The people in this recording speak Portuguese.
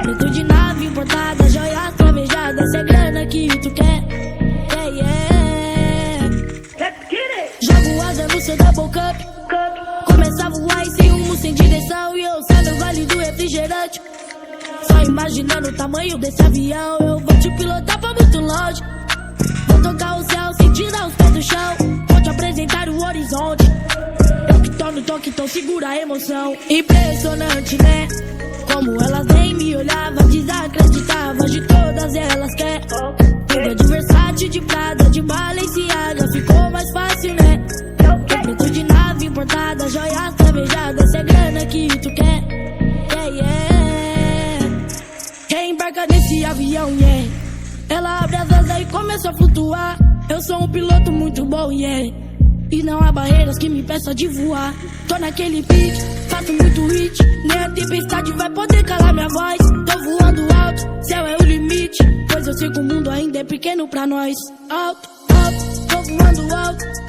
Preto de nave importada, joias clavejadas, cê grana que tu quer. Jogo asa no seu double cup. Começa a voar e sem rumo, sem direção. E eu saio no vale do refrigerante. Só imaginando o tamanho desse avião. Eu vou te pilotar pra muito longe. Vou tocar o céu sem tirar os pés do chão. Vou te apresentar o horizonte. Eu que tô no toque, então segura a emoção. Impressionante, né? Como elas nem me olhavam, desacreditavam. De todas elas quer. Pega de Versace, de Prada, de Balenciaga. Ficou mais fácil, né? Preto de nave importada, joias clavejadas, cê grana que tu quer. Quem embarca nesse avião, yeah. Ela abre as asas e começa a flutuar. Eu sou um piloto muito bom, yeah. E não há barreiras que me impeçam de voar. Tô naquele pique, faço muito hit. Nem a tempestade vai poder calar minha voz. Tô voando alto, céu é o limite. Pois eu sei que o mundo ainda é pequeno pra nós. Alto, alto, tô voando alto.